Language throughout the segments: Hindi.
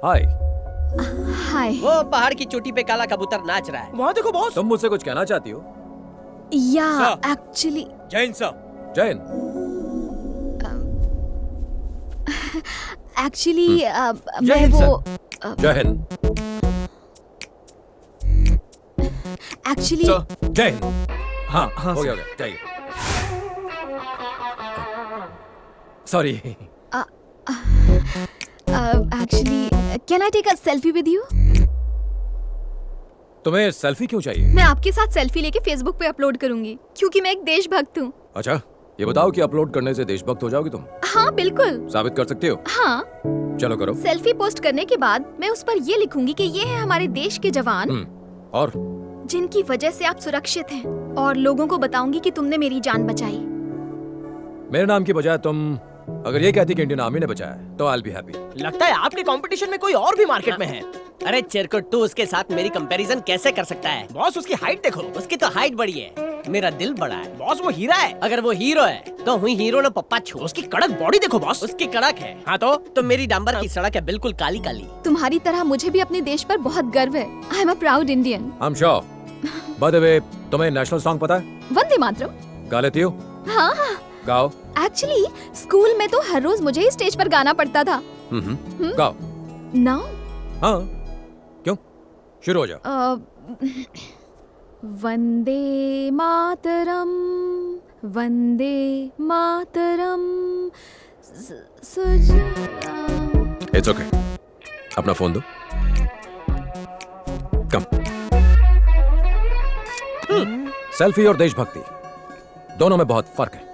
हाय। हाय। वो पहाड़ की चोटी पे काला कबूतर नाच रहा है। वहाँ देखो बॉस। तुम मुझसे कुछ कहना चाहती हो? या sir. Actually Jain sir. Jain. Actually मैं हिंद, वो जय हिंद। एक्चुअली जय हिंद। हाँ हाँ, हो गया जाइए। Sorry. Actually can I take a selfie with you? तुम्हें सेल्फी क्यों चाहिए? मैं आपके साथ सेल्फी लेके फेसबुक पे अपलोड करूंगी क्योंकि मैं एक देशभक्त हूँ। अच्छा, ये बताओ कि अपलोड करने से देशभक्त हो जाओगी तुम? हाँ बिल्कुल। साबित कर सकती हो? हाँ। चलो करो। सेल्फी पोस्ट करने के बाद मैं उस पर ये लिखूंगी कि ये है हमारे देश के जवान और जिनकी वजह से आप सुरक्षित हैं, और लोगों को बताऊंगी कि तुमने मेरी जान बचाई। मेरे नाम की बजाय तुम अगर ये कहती कि इंडियन आर्मी ने बचाया तो आई बी हैप्पी। लगता है आपके कंपटीशन में कोई और भी मार्केट में है। अरे चिरकुट, तू उसके साथ मेरी कंपैरिजन कैसे कर सकता है? बॉस उसकी हाइट देखो। उसकी तो हाइट बड़ी है, मेरा दिल बड़ा है। बॉस वो हीरा है। अगर वो हीरो है तो हुई हीरो ने पप्पा छू। उसकी कड़क बॉडी देखो बॉस। उसकी कड़क है। हाँ तो मेरी डांबर की सड़क है बिल्कुल काली काली। तुम्हारी तरह मुझे भी अपने देश पर बहुत गर्व है। I am a proud Indian. I am sure. By the way, तुम्हें नेशनल सॉन्ग पता है? वंदे मातरम। गा लेती हो? हाँ हाँ। गाओ। एक्चुअली स्कूल में तो हर रोज मुझे ही स्टेज पर गाना पड़ता था। गाओ। नाउ हाँ, क्यों? शुरू हो जाओ। Vande Mataram, Vande Mataram, it's okay. अपना फोन दो। कम। सेल्फी और देशभक्ति दोनों में बहुत फर्क है।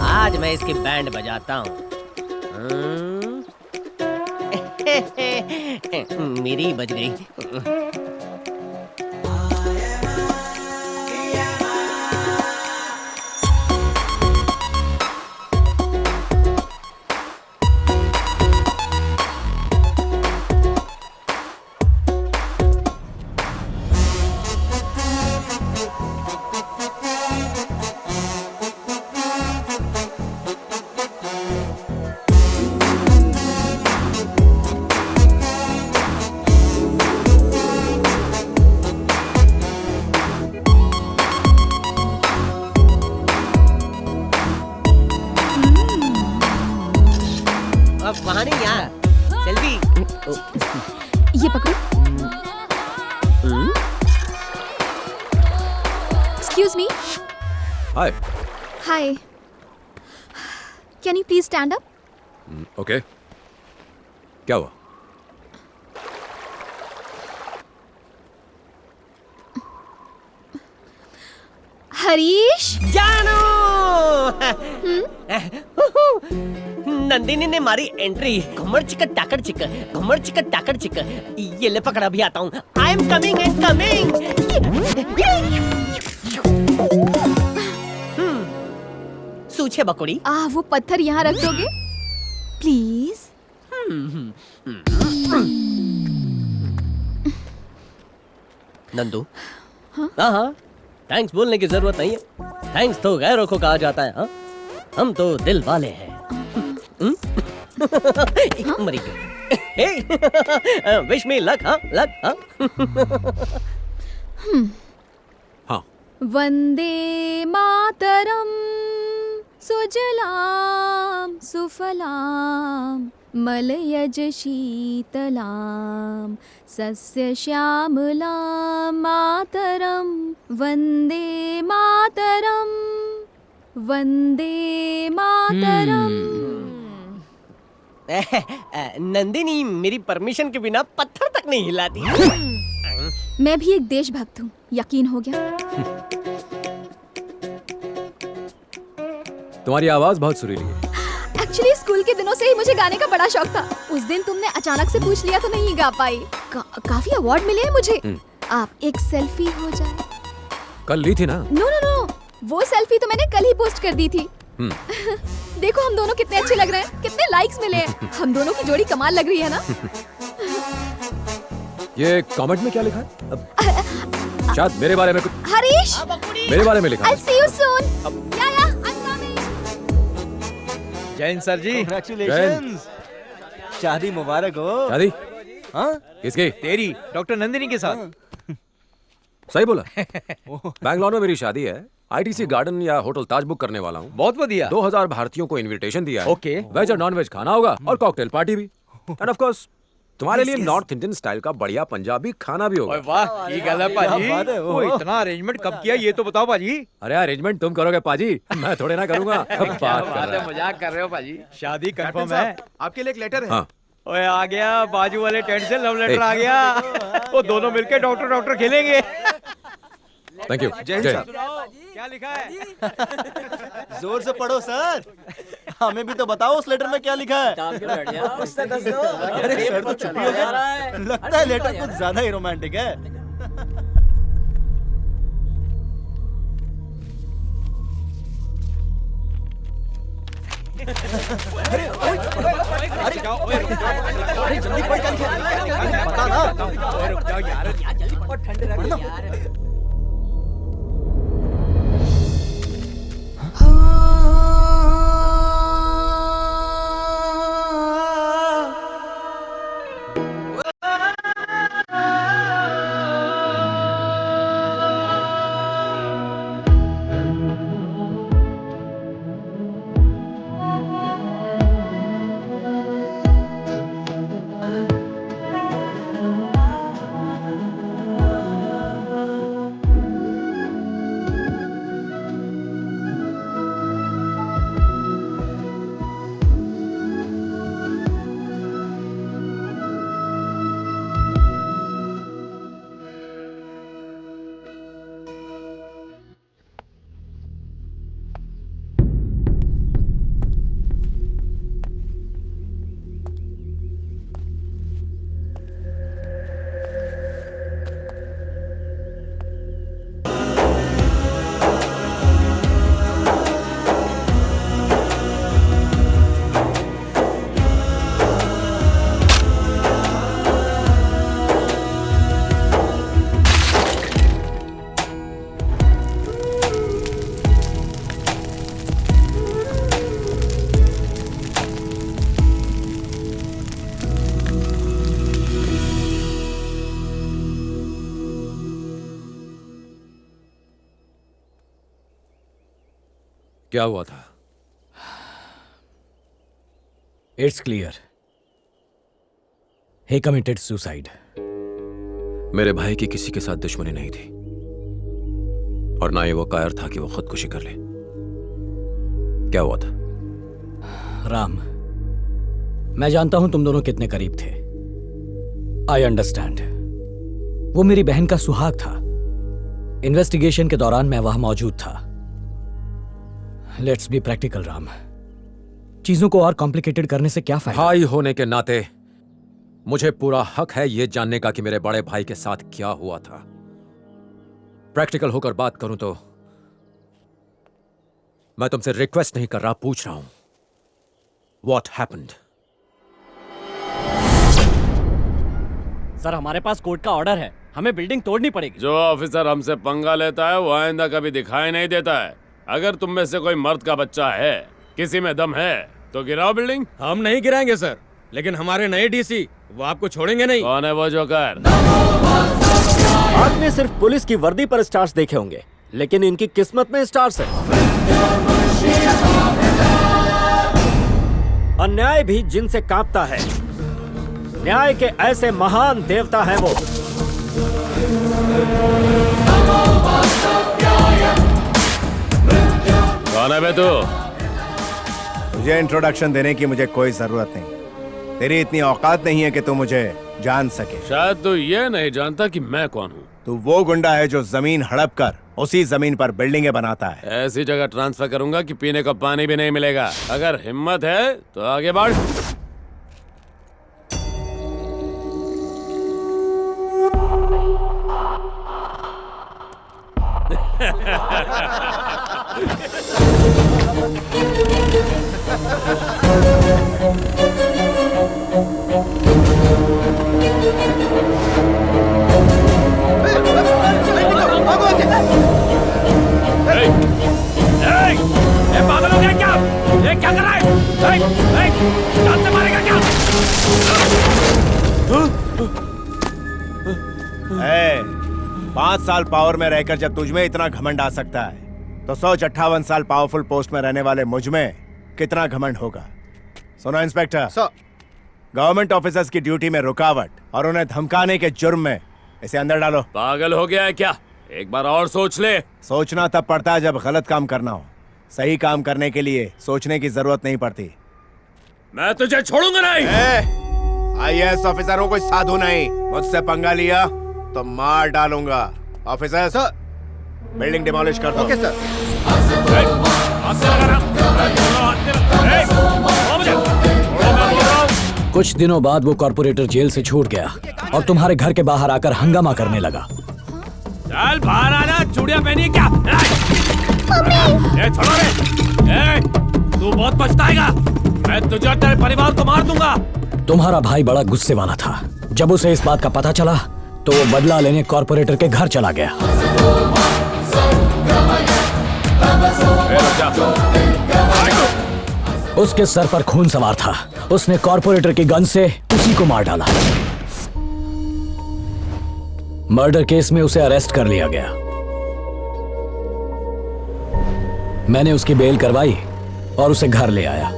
आज मैं इसकी बैंड बजाता हूँ। मेरी ही बज गई। अब वहाँ नहीं यार, सेल्फी। ये पकड़ो। Excuse me. Hi. Hi. Can you please stand up? Okay. क्या हुआ? हरीश। जानू। नंदिनी ने मारी एंट्री। घुमड़ चिक्कर टाकर चिक्कर, घुमड़ चिक्कर टाकर चिक्कर। ये ले पकड़, अभी आता हूँ। I am coming and coming. सूछे बकुड़ी। वो पत्थर यहाँ रख दोगे प्लीज? नंदू। हाँ, थैंक्स बोलने की जरूरत नहीं है। थैंक्स तो गैरों को कहा जाता है। हाँ, हम तो दिल वाले हैं। मरी गई। Wish me luck. हाँ, लक। हाँ। वंदे मातरम, सुजलाम सुफलाम, मलयज शीतलाम, सस्य श्यामलाम, मातरम वंदे मातरम, वंदे मातरम। नंदिनी मेरी परमिशन के बिना पत्थर तक नहीं हिलाती। मैं भी एक देशभक्त हूँ, यकीन हो गया? तुम्हारी आवाज बहुत सुरीली है। एक्चुअली स्कूल के दिनों से ही मुझे गाने का बड़ा शौक था। उस दिन तुमने अचानक से पूछ लिया तो नहीं गा पाई। काफी अवार्ड मिले हैं मुझे। आप एक सेल्फी हो जाए। कल ली थी ना? नो नो नो, वो सेल्फी तो मैंने कल ही पोस्ट कर दी थी। देखो हम दोनों कितने अच्छे लग रहे हैं, कितने लाइक्स मिले हैं। हम दोनों की जोड़ी कमाल लग रही है ना? ये कमेंट में क्या लिखा है? शायद मेरे बारे में कुछ। हरीश, मेरे बारे में लिखा I'll है। see you soon. Yeah, I'm coming. Jain sir ji, Congratulations. शादी मुबारक हो। शादी? हाँ? किसकी? तेरी डॉक्टर नंदिनी के साथ। सही बोला। बैंगलोर में मेरी शादी है। आईटीसी गार्डन या होटल ताज बुक करने वाला हूँ। बहुत बढ़िया। 2000 भारतीयों को इनविटेशन दिया है। ओके। वेज और नॉन वेज खाना होगा और कॉकटेल पार्टी भी। एंड ऑफ कोर्स तुम्हारे लिए नॉर्थ इंडियन स्टाइल का बढ़िया पंजाबी खाना भी होगा। ओए वाह, ये गल है पाजी। वो इतना अरेंजमेंट कब किया ये तो बताओ पाजी। अरे अरेंजमेंट तुम करोगे पाजी, मैं थोड़े ना करूंगा। अब बात कर रहा है। मजाक कर रहे हो पाजी। शादी कंफर्म है। आपके लिए एक लेटर है। हाँ। ओए आ गया बाजू वाले टेंट से लव लेटर आ गया। वो दोनों मिलके डॉक्टर डॉक्टर खेलेंगे। Thank you. जय हिंद जय साहब। क्या लिखा है? जोर से पढ़ो सर, हमें भी तो बताओ उस लेटर में क्या लिखा है। अरे सर तो चुप ही हो गया। लगता है लेटर कुछ ज्यादा ही रोमांटिक है। अरे जल्दी पढ़ क्या लिखा है? बता ना। रुक जाओ यार। क्या हुआ था? It's clear. He committed suicide. मेरे भाई की किसी के साथ दुश्मनी नहीं थी और ना ही वो कायर था कि वो खुदकुशी कर ले। क्या हुआ था? राम, मैं जानता हूं तुम दोनों कितने करीब थे। I understand. वो मेरी बहन का सुहाग था। इन्वेस्टिगेशन के दौरान मैं वहां मौजूद था। Let's be practical Ram. चीजों को और कॉम्प्लिकेटेड करने से क्या फायदा? भाई होने के नाते मुझे पूरा हक है ये जानने का कि मेरे बड़े भाई के साथ क्या हुआ था। प्रैक्टिकल होकर बात करूं तो मैं तुमसे रिक्वेस्ट नहीं कर रहा, पूछ रहा हूं, व्हाट हैपेंड? सर हमारे पास कोर्ट का ऑर्डर है, हमें बिल्डिंग तोड़नी पड़ेगी। जो ऑफिसर हमसे पंगा लेता है वो आइंदा कभी दिखाई नहीं देता है। अगर तुम में से कोई मर्द का बच्चा है, किसी में दम है, तो गिराओ बिल्डिंग। हम नहीं गिराएंगे सर, लेकिन हमारे नए डीसी वो आपको छोड़ेंगे नहीं। कौन है वो जोकर? आपने सिर्फ पुलिस की वर्दी पर स्टार्स देखे होंगे, लेकिन इनकी किस्मत में स्टार्स है। अन्याय भी जिनसे कांपता है। न्याय के ऐसे महान देवता हैं वो। कौन है बे तू? तुझे इंट्रोडक्शन देने की मुझे कोई जरूरत नहीं। तेरी इतनी औकात नहीं है कि तू मुझे जान सके। शायद तू ये नहीं जानता कि मैं कौन हूँ। तू वो गुंडा है जो जमीन हड़प कर उसी जमीन पर बिल्डिंगें बनाता है। ऐसी जगह ट्रांसफर करूंगा कि पीने का पानी भी नहीं मिलेगा। अगर हिम्मत है तो आगे बढ़। पागल हो गया क्या? ये क्या कर रहा है? जान से मारेगा क्या? 5 साल पावर में रहकर जब तुझमें इतना घमंड आ सकता है तो सोच 58 साल पावरफुल पोस्ट में रहने वाले मुझ में कितना घमंड होगा। सुनो इंस्पेक्टर, गवर्नमेंट ऑफिसर्स की ड्यूटी में रुकावट और उन्हें धमकाने के जुर्म में इसे अंदर डालो। पागल हो गया है क्या? एक बार और सोच ले। सोचना तब पड़ता है जब गलत काम करना हो। सही काम करने के लिए सोचने की जरूरत नहीं पड़ती। मैं तुझे छोड़ूंगा नहीं। IAS ऑफिसर हूँ, कोई साधु नहीं। मुझसे पंगा लिया तो मार डालूंगा। ऑफिसर सर, बिल्डिंग डिमोलिश कर दो। Okay sir. कुछ दिनों बाद वो कॉर्पोरेटर जेल से छूट गया और तुम्हारे घर के बाहर आकर हंगामा करने लगा। चल बाहर आना, चूड़ियां पहनी क्या? छोड़ो रे। तू बहुत पछताएगा। मैं तुझे और तेरे परिवार को मार दूंगा। तुम्हारा भाई बड़ा गुस्से वाला था। जब उसे इस बात का पता चला तो वो बदला लेने कॉर्पोरेटर के घर चला गया। उसके सर पर खून सवार था। उसने कॉर्पोरेटर की गन से उसी को मार डाला। मर्डर केस में उसे अरेस्ट कर लिया गया। मैंने उसकी बेल करवाई और उसे घर ले आया।